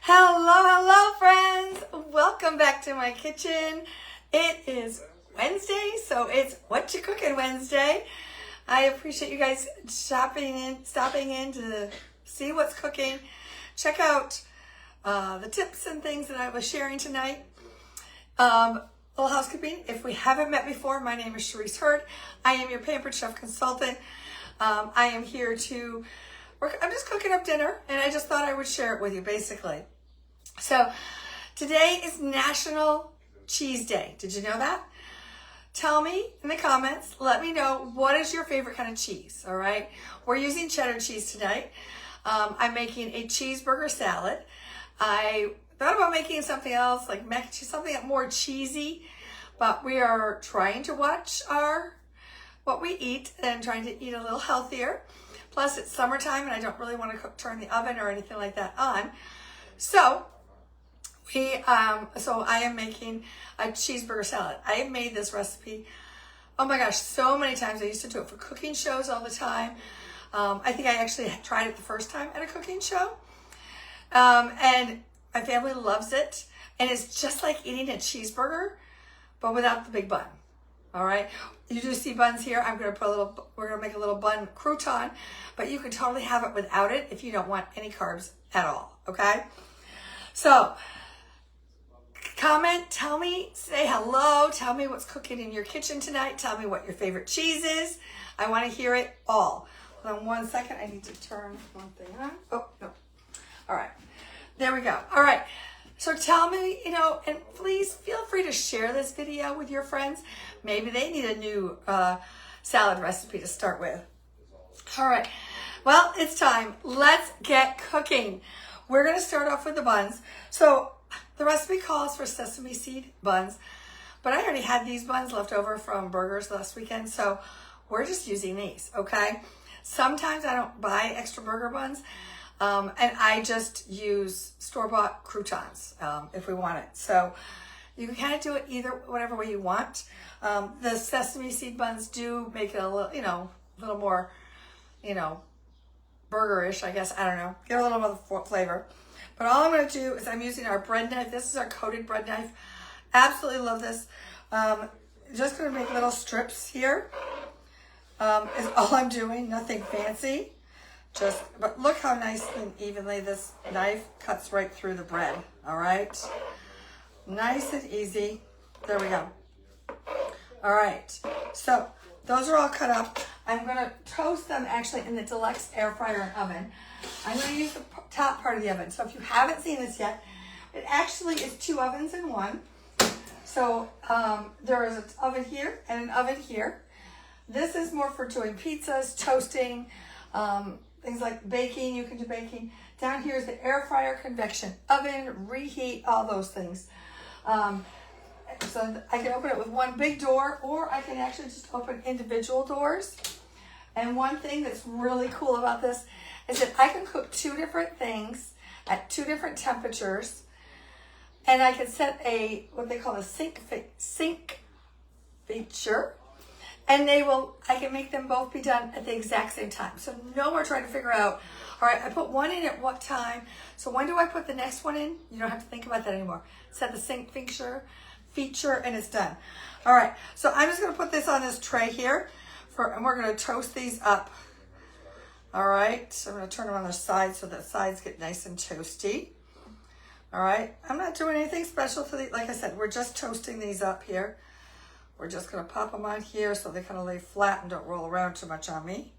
Hello friends, welcome back to my kitchen. It is Wednesday, so it's What You Cooking Wednesday. I appreciate you guys stopping in to see what's cooking. Check out the tips and things that I was sharing tonight. Little housekeeping, if we haven't met before, my name is Sharice Hurd. I am your Pampered Chef Consultant. I am here to work. I'm just cooking up dinner, and I just thought I would share it with you, basically. So today is National Cheese Day. Did you know that? Tell me in the comments. Let me know, what is your favorite kind of cheese, all right? We're using cheddar cheese tonight. I'm making a cheeseburger salad. I thought about making something else, like mac and cheese, something more cheesy, but we are trying to watch what we eat and trying to eat a little healthier. Plus, it's summertime, and I don't really want to turn the oven or anything like that on. So I am making a cheeseburger salad. I have made this recipe, oh my gosh, so many times. I used to do it for cooking shows all the time. I think I actually tried it the first time at a cooking show. And my family loves it. And it's just like eating a cheeseburger, but without the big bun. All right. You do see buns here. We're going to make a little bun crouton, but you can totally have it without it if you don't want any carbs at all. Okay. So comment, tell me, say hello, tell me what's cooking in your kitchen tonight. Tell me what your favorite cheese is. I want to hear it all. Hold on one second. I need to turn one thing on. Oh, no. All right. There we go. All right. So tell me, and please feel free to share this video with your friends. Maybe they need a new salad recipe to start with. All right. Well, it's time. Let's get cooking. We're going to start off with the buns. So the recipe calls for sesame seed buns, but I already had these buns left over from burgers last weekend, so we're just using these, okay? Sometimes I don't buy extra burger buns, and I just use store-bought croutons if we want it. So you can kind of do it whatever way you want. The sesame seed buns do make it a little more, burgerish, I guess. I don't know. Get a little more flavor. But all I'm going to do is I'm using our bread knife. This is our coated bread knife. Absolutely love this. Just going to make little strips here. Is all I'm doing. Nothing fancy. But look how nice and evenly this knife cuts right through the bread. All right. Nice and easy. There we go. All right. So those are all cut up. I'm going to toast them actually in the deluxe air fryer and oven. I'm going to use the top part of the oven. So if you haven't seen this yet, it actually is 2 ovens in one. So there is an oven here and an oven here. This is more for doing pizzas, toasting, things like baking. You can do baking. Down here is the air fryer, convection oven, reheat, all those things. So I can open it with one big door, or I can actually just open individual doors. And one thing that's really cool about this is that I can cook 2 different things at 2 different temperatures, and I can set what they call a sync feature, and I can make them both be done at the exact same time. So no more trying to figure out, all right, I put one in at what time, so when do I put the next one in? You don't have to think about that anymore. Set the sync feature, and it's done. All right, so I'm just going to put this on this tray here, and we're going to toast these up. All right, so I'm going to turn them on their sides so the sides get nice and toasty. All right, I'm not doing anything special to these. Like I said, we're just toasting these up here. We're just going to pop them on here so they kind of lay flat and don't roll around too much on me.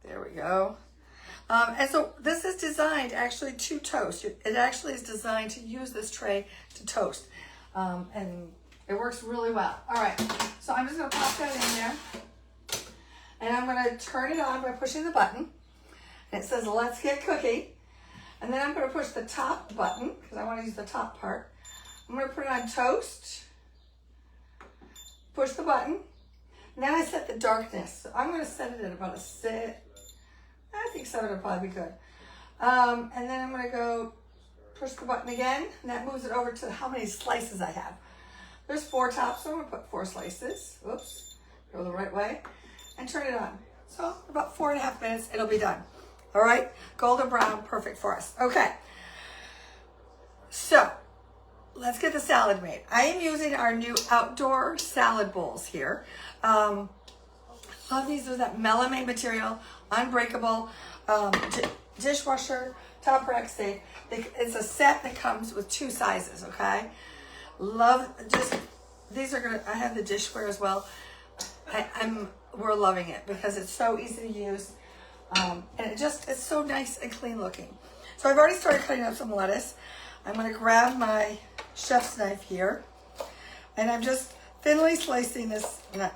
There we go. And so this is designed actually to toast. It actually is designed to use this tray to toast. And it works really well. All right, so I'm just going to pop that in there. And I'm going to turn it on by pushing the button. And it says, let's get cooking. And then I'm going to push the top button, because I want to use the top part. I'm going to put it on toast. Push the button. And then I set the darkness. So I'm going to set it at about a 6. I think 7 would probably be good. And then I'm going to go push the button again. And that moves it over to how many slices I have. There's 4 tops, so I'm going to put 4 slices. Whoops. Go the right way. And turn it on. So about 4.5 minutes, it'll be done. All right, golden brown, perfect for us. Okay, So let's get the salad made. I am using our new outdoor salad bowls here. Love these. They're that melamine material, unbreakable, dishwasher, top rack safe. It's a set that comes with 2 sizes, okay? Love, just, these are gonna, I have the dishware as well. We're loving it because it's so easy to use. And it's so nice and clean looking. So I've already started cutting up some lettuce. I'm gonna grab my chef's knife here, and I'm just thinly slicing this nut.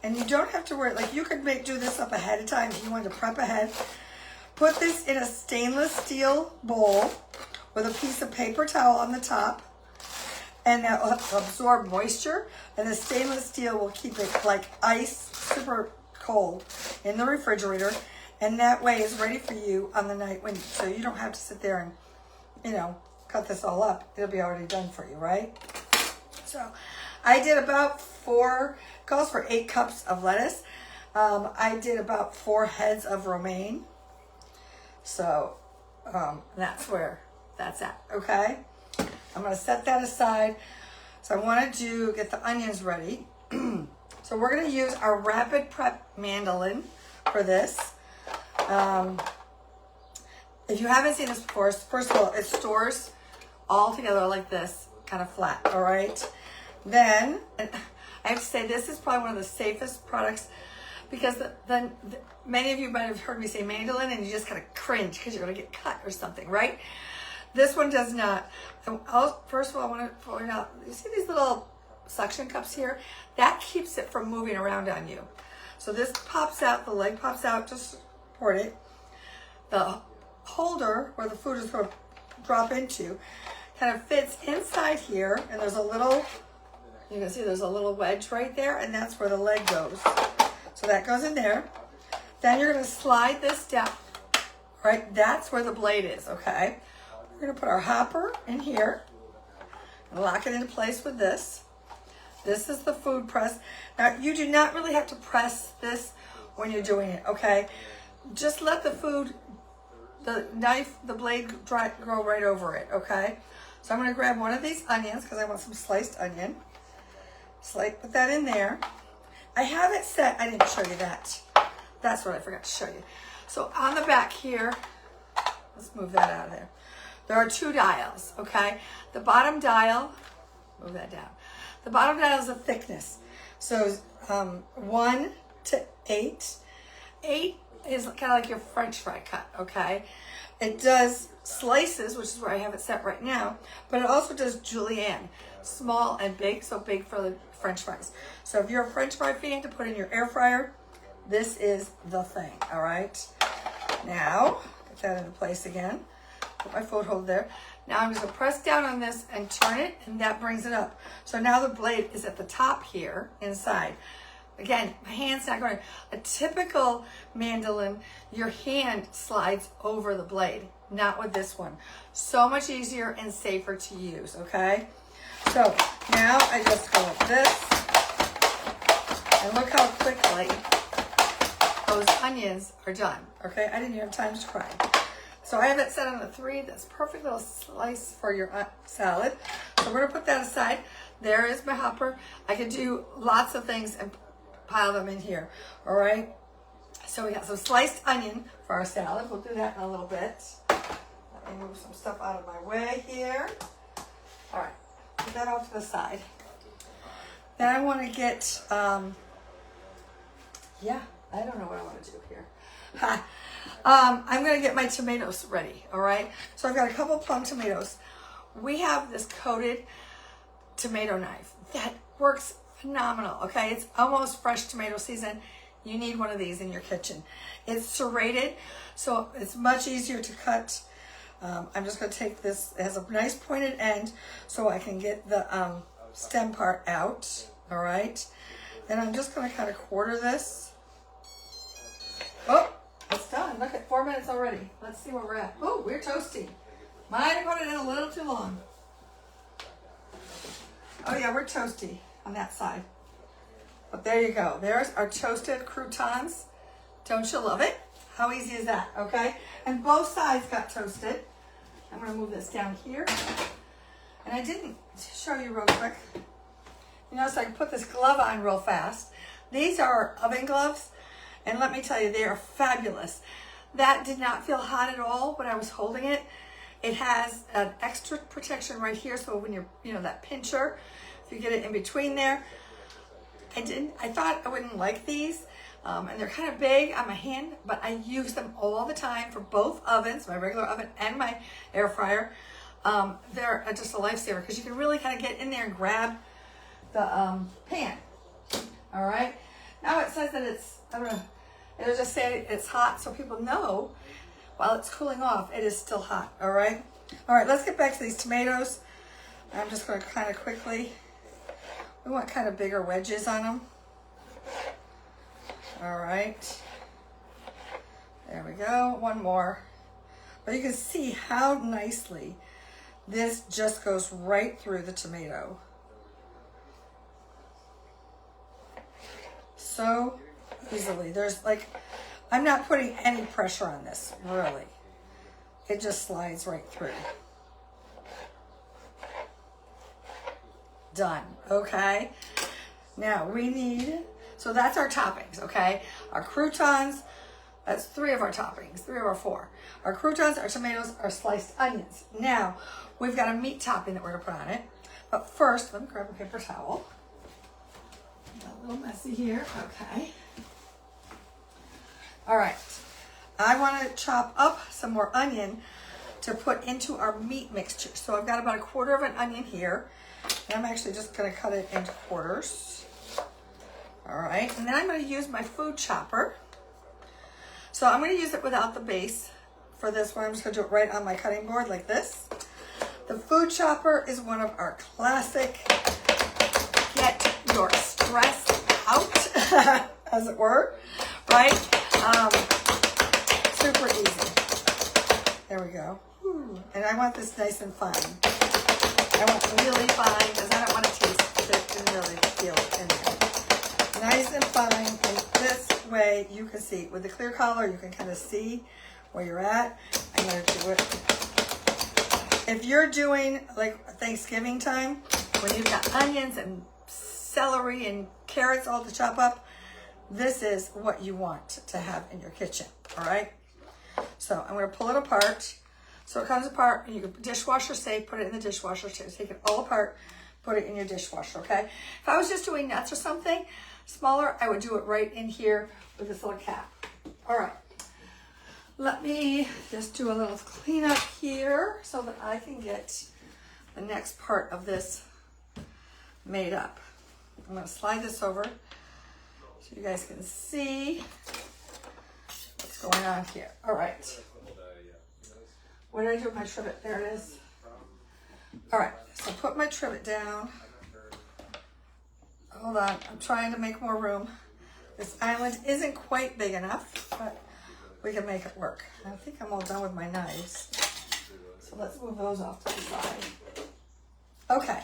And you don't have to worry, like you could do this up ahead of time if you wanted to prep ahead. Put this in a stainless steel bowl with a piece of paper towel on the top, and that will absorb moisture, and the stainless steel will keep it like ice, super cold in the refrigerator, and that way it's ready for you on the night when, so you don't have to sit there and, you know, cut this all up. It'll be already done for you, right? So I did about 4, calls for 8 cups of lettuce. I did about 4 heads of romaine. So that's where that's at, okay? I'm gonna set that aside. So I wanna get the onions ready. So we're gonna use our Rapid Prep mandolin for this. If you haven't seen this before, first of all, it stores all together like this, kind of flat, all right? Then, and I have to say, this is probably one of the safest products because many of you might have heard me say mandolin and you just kind of cringe because you're gonna get cut or something, right? This one does not. First of all, I want to point out, you see these little suction cups here? That keeps it from moving around on you. So this pops out, the leg pops out to support it. The holder where the food is going to drop into kind of fits inside here, and there's a little, you can see there's a little wedge right there, and that's where the leg goes. So that goes in there. Then you're going to slide this down, right? That's where the blade is, okay? We're going to put our hopper in here and lock it into place with this. This is the food press. Now, you do not really have to press this when you're doing it, okay? Just let the food, the knife, the blade go right over it, okay? So I'm going to grab one of these onions because I want some sliced onion. Put that in there. I have it set. I didn't show you that. That's what I forgot to show you. So on the back here, let's move that out of there. There are 2 dials, okay? The bottom dial, move that down. The bottom dial is a thickness. So 1 to 8. 8 is kind of like your French fry cut, okay? It does slices, which is where I have it set right now, but it also does julienne, small and big, so big for the French fries. So if you're a French fry fan to put in your air fryer, this is the thing, all right? Now, get that into place again. Put my foot hold there. Now I'm just gonna press down on this and turn it, and that brings it up. So now the blade is at the top here, inside. Again, my hand's not going. A typical mandolin, your hand slides over the blade, not with this one. So much easier and safer to use, okay? So now I just go like this, and look how quickly those onions are done, okay? I didn't even have time to fry. So I have it set on a 3. That's perfect little slice for your salad. So we're gonna put that aside. There is my hopper. I could do lots of things and pile them in here, all right? So we got some sliced onion for our salad. We'll do that in a little bit. Let me move some stuff out of my way here. All right, put that off to the side. Then I want to get, I don't know what I want to do here. I'm going to get my tomatoes ready, all right? So I've got a couple plum tomatoes. We have this coated tomato knife that works phenomenal, okay? It's almost fresh tomato season. You need one of these in your kitchen. It's serrated, so it's much easier to cut. I'm just going to take this. It has a nice pointed end, so I can get the stem part out, all right? Then I'm just going to kind of quarter this. Oh, it's done. Look at 4 minutes already. Let's see where we're at. Oh, we're toasty. Might have put it in a little too long. Oh yeah, we're toasty on that side. But there you go. There's our toasted croutons. Don't you love it? How easy is that, okay? And both sides got toasted. I'm gonna move this down here. And I didn't show you real quick. You notice I can put this glove on real fast. These are oven gloves, and let me tell you, they are fabulous. That did not feel hot at all when I was holding it. It has an extra protection right here, so when you're, that pincher, if you get it in between there. I thought I wouldn't like these, and they're kind of big on my hand, but I use them all the time for both ovens, my regular oven and my air fryer. They're just a lifesaver because you can really kind of get in there and grab the pan. All right. Now it says that it'll just say it's hot so people know while it's cooling off, it is still hot. All right. All right, let's get back to these tomatoes. I'm just going to kind of quickly, we want kind of bigger wedges on them. All right. There we go. One more. But you can see how nicely this just goes right through the tomato. So easily. There's like, I'm not putting any pressure on this, really. It just slides right through. Done, okay? Now we need, so that's our toppings, okay? Our croutons, that's 3 of our toppings, 3 of our 4. Our croutons, our tomatoes, our sliced onions. Now, we've got a meat topping that we're gonna put on it. But first, let me grab a paper towel. Got a little messy here, okay. All right, I wanna chop up some more onion to put into our meat mixture. So I've got about 1/4 of an onion here. And I'm actually just gonna cut it into quarters. All right, and then I'm gonna use my food chopper. So I'm gonna use it without the base for this one. I'm just gonna do it right on my cutting board like this. The food chopper is one of our classic get your stress out, as it were, right? Super easy. There we go. And I want this nice and fine. I want really fine because I don't want to taste it and really feel it in there. Nice and fine, and this way you can see. With the clear color, you can kind of see where you're at. I'm going to do it. If you're doing like Thanksgiving time, when you've got onions and celery and carrots all to chop up, this is what you want to have in your kitchen, all right? So I'm going to pull it apart. So it comes apart, and you can dishwasher safe, put it in the dishwasher, take it all apart, put it in your dishwasher, okay? If I was just doing nuts or something smaller, I would do it right in here with this little cap. All right, let me just do a little cleanup here so that I can get the next part of this made up. I'm gonna slide this over so you guys can see what's going on here. All right. What did I do with my trivet? There it is. All right, so put my trivet down. Hold on, I'm trying to make more room. This island isn't quite big enough, but we can make it work. I think I'm all done with my knives. So let's move those off to the side. Okay,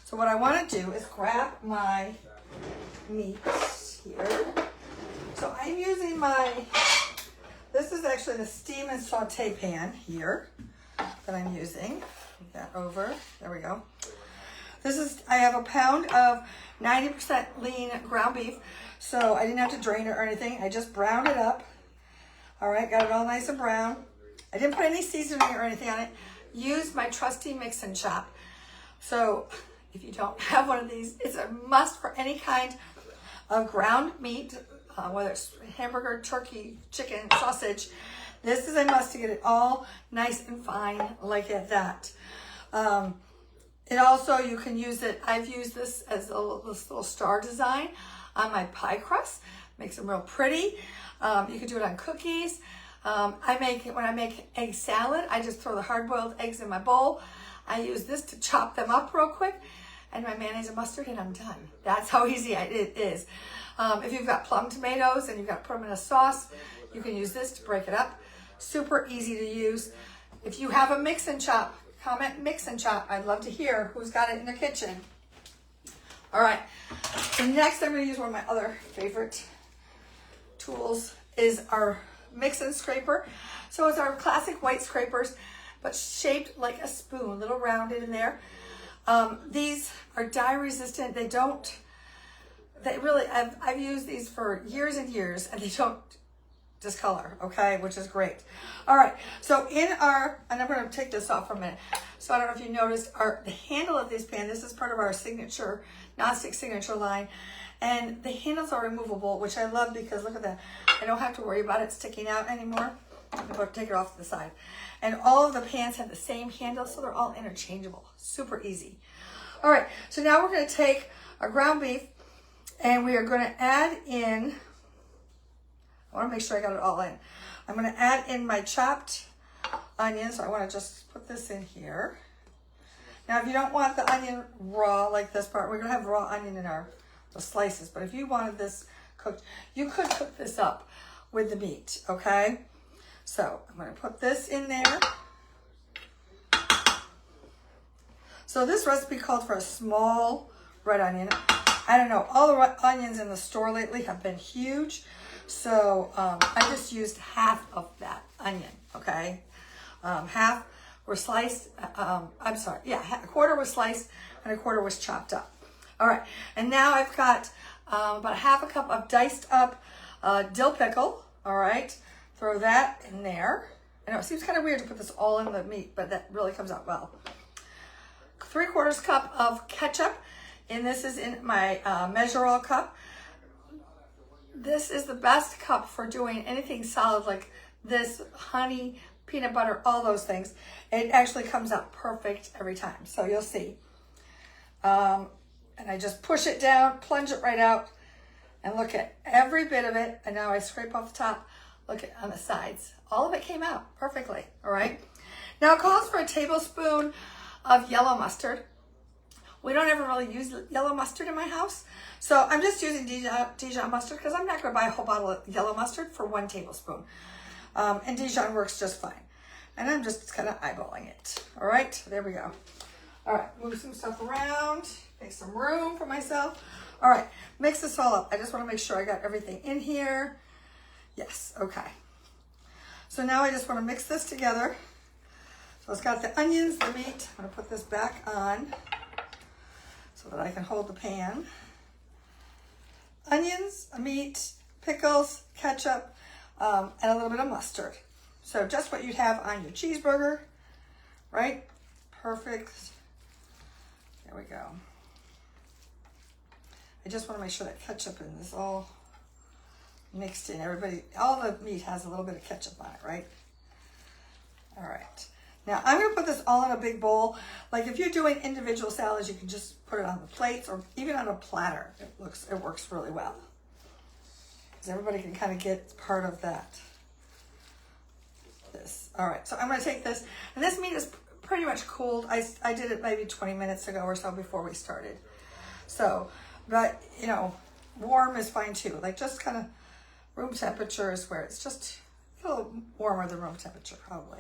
so what I want to do is grab my meat here. So I'm using this is actually the steam and saute pan here that I'm using. Move that over, there we go. I have a pound of 90% lean ground beef, so I didn't have to drain it or anything. I just browned it up. All right, got it all nice and brown. I didn't put any seasoning or anything on it. Used my trusty mix and chop. So if you don't have one of these, it's a must for any kind of ground meat, whether it's hamburger, turkey, chicken, sausage. This is a must to get it all nice and fine like that. It also, you can use it, I've used this as this little star design on my pie crust. Makes them real pretty. You can do it on cookies. When I make egg salad, I just throw the hard-boiled eggs in my bowl. I use this to chop them up real quick, and my mayonnaise and mustard, and I'm done. That's how easy it is. If you've got plum tomatoes and you've got to put them in a sauce, you can use this to break it up. Super easy to use. If you have a mix and chop, comment mix and chop. I'd love to hear who's got it in their kitchen. All right, so next I'm gonna use one of my other favorite tools is our mix and scraper. So it's our classic white scrapers. but shaped like a spoon, little rounded in there. These are dye resistant. They really, I've used these for years and years, and they don't discolor, okay, which is great. All right, so and I'm going to take this off for a minute. So I don't know if you noticed, the handle of this pan, this is part of our signature, nonstick signature line, and the handles are removable, which I love because look at that. I don't have to worry about it sticking out anymore. I'm going to take it off to the side. And all of the pans have the same handle, so they're all interchangeable. Super easy. All right, so now we're going to take our ground beef, and we are going to add in, I want to make sure I got it all in. I'm going to add in my chopped onions. So I want to just put this in here. Now, if you don't want the onion raw like this part, we're going to have raw onion in the slices. But if you wanted this cooked, you could cook this up with the meat, okay? So I'm going to put this in there. So this recipe called for a small red onion. I don't know, all the onions in the store lately have been huge. So I just used half of that onion, okay? Half were sliced, I'm sorry, yeah, a quarter was sliced and a quarter was chopped up. All right, and now I've got about half a cup of diced up dill pickle, all right? Throw that in there. I know it seems kind of weird to put this all in the meat, but that really comes out well. 3/4 cup of ketchup, and this is in my measure-all cup. This is the best cup for doing anything solid like this, honey, peanut butter, all those things. It actually comes out perfect every time, so you'll see. And I just push it down, plunge it right out, and look at every bit of it. And now I scrape off the top, look at on the sides. All of it came out perfectly, all right? Now it calls for a tablespoon of yellow mustard. We don't ever really use yellow mustard in my house. So I'm just using Dijon mustard because I'm not going to buy a whole bottle of yellow mustard for 1 tablespoon. And Dijon works just fine. And I'm just kind of eyeballing it. All right, there we go. All right, move some stuff around, make some room for myself. All right, mix this all up. I just want to make sure I got everything in here. Yes, okay. So now I just want to mix this together. So it's got the onions, the meat. I'm going to put this back on so that I can hold the pan. Onions, meat, pickles, ketchup, and a little bit of mustard. So just what you'd have on your cheeseburger, right? Perfect. There we go. I just want to make sure that ketchup is all mixed in. All the meat has a little bit of ketchup on it, right? All right. Now I'm going to put this all in a big bowl. Like if you're doing individual salads, you can just put it on the plates or even on a platter. It works really well. Because everybody can kind of get part of that. This. All right, so I'm going to take this, and this meat is pretty much cooled. I did it maybe 20 minutes ago or so before we started. So, but you know, warm is fine too. Like just kind of room temperature is where it's just a little warmer than room temperature probably.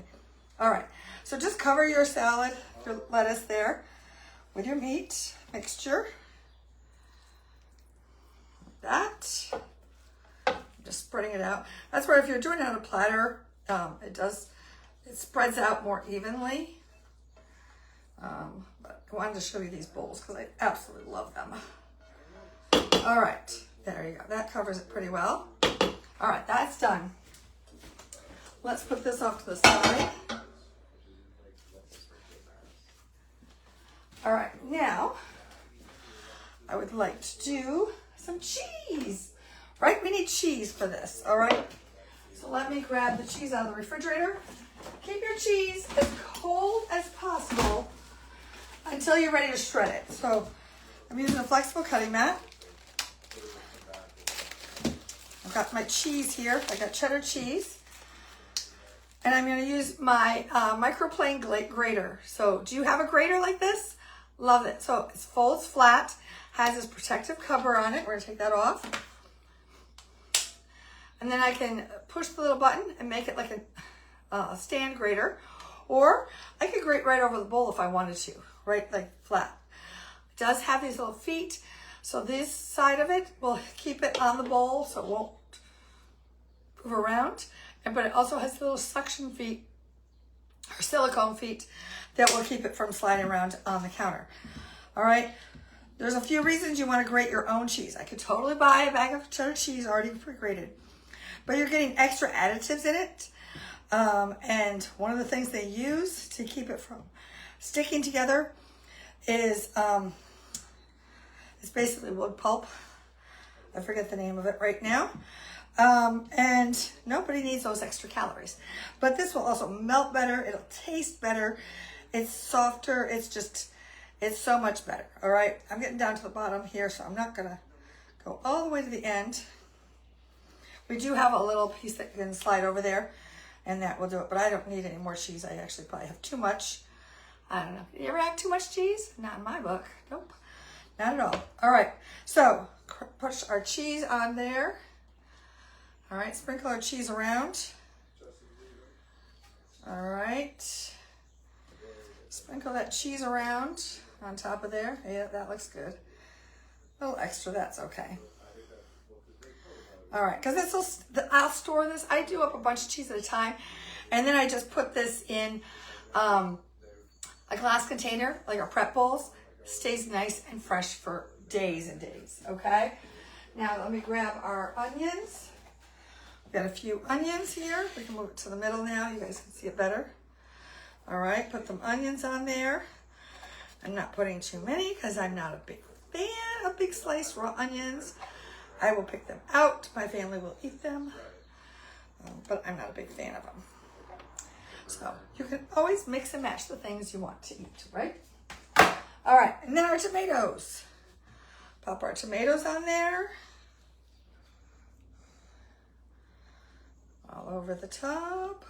All right, so just cover your salad, your lettuce there with your meat mixture. Like that. Just spreading it out. That's where if you're doing it on a platter, it spreads out more evenly. But I wanted to show you these bowls because I absolutely love them. All right, there you go. That covers it pretty well. All right, that's done. Let's put this off to the side. All right, now I would like to do some cheese, right? We need cheese for this, all right? So let me grab the cheese out of the refrigerator. Keep your cheese as cold as possible until you're ready to shred it. So I'm using a flexible cutting mat. I've got my cheese here. I got cheddar cheese. And I'm going to use my microplane grater. So do you have a grater like this? Love it. So it folds flat, has this protective cover on it. We're going to take that off. And then I can push the little button and make it like a stand grater. Or I could grate right over the bowl if I wanted to, right, like flat. It does have these little feet. So this side of it will keep it on the bowl so it won't move around. But it also has little suction feet or silicone feet that will keep it from sliding around on the counter. All right. There's a few reasons you want to grate your own cheese. I could totally buy a bag of cheddar cheese already pre-grated, but you're getting extra additives in it. And one of the things they use to keep it from sticking together is it's basically wood pulp. I forget the name of it right now. And nobody needs those extra calories. But this will also melt better. It'll taste better. It's softer. It's so much better. All right. I'm getting down to the bottom here, so I'm not going to go all the way to the end. We do have a little piece that can slide over there, and that will do it. But I don't need any more cheese. I actually probably have too much. I don't know. You ever have too much cheese? Not in my book. Nope. Not at all. All right. So push our cheese on there. All right. Sprinkle our cheese around. All right. Sprinkle that cheese around on top of there. Yeah, that looks good. A little extra, that's okay. All right, because I'll store this. I do up a bunch of cheese at a time, and then I just put this in a glass container, like our prep bowls. Stays nice and fresh for days and days, okay? Now let me grab our onions. We've got a few onions here. We can move it to the middle now. You guys can see it better. All right, put some onions on there. I'm not putting too many because I'm not a big fan of big sliced raw onions. I will pick them out. My family will eat them, but I'm not a big fan of them. So you can always mix and match the things you want to eat, right? All right, and then our tomatoes. Pop our tomatoes on there. All over the top.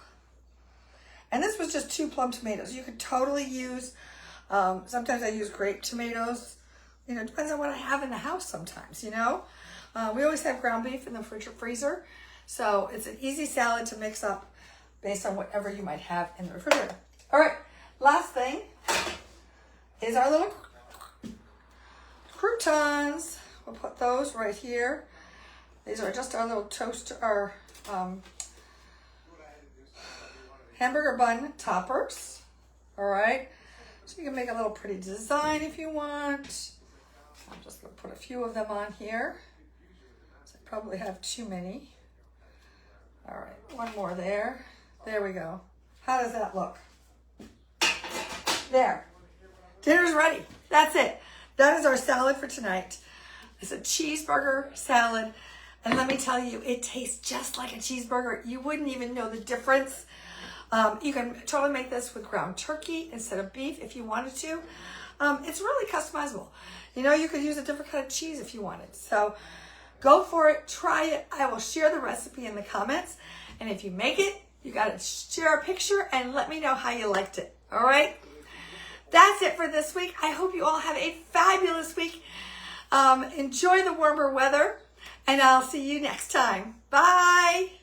And this was just 2 plum tomatoes. You could totally use, sometimes I use grape tomatoes. You know, it depends on what I have in the house sometimes, you know. We always have ground beef in the freezer. So it's an easy salad to mix up based on whatever you might have in the refrigerator. All right, last thing is our little croutons. We'll put those right here. These are just our little our hamburger bun toppers. All right, so you can make a little pretty design if you want. I'm just going to put a few of them on here. So I probably have too many. All right, one more there. There we go. How does that look? There. Dinner's ready. That's it. That is our salad for tonight. It's a cheeseburger salad. And let me tell you, it tastes just like a cheeseburger. You wouldn't even know the difference. You can totally make this with ground turkey instead of beef if you wanted to. It's really customizable. You know, you could use a different kind of cheese if you wanted. So go for it. Try it. I will share the recipe in the comments. And if you make it, you got to share a picture and let me know how you liked it. All right? That's it for this week. I hope you all have a fabulous week. Enjoy the warmer weather. And I'll see you next time. Bye.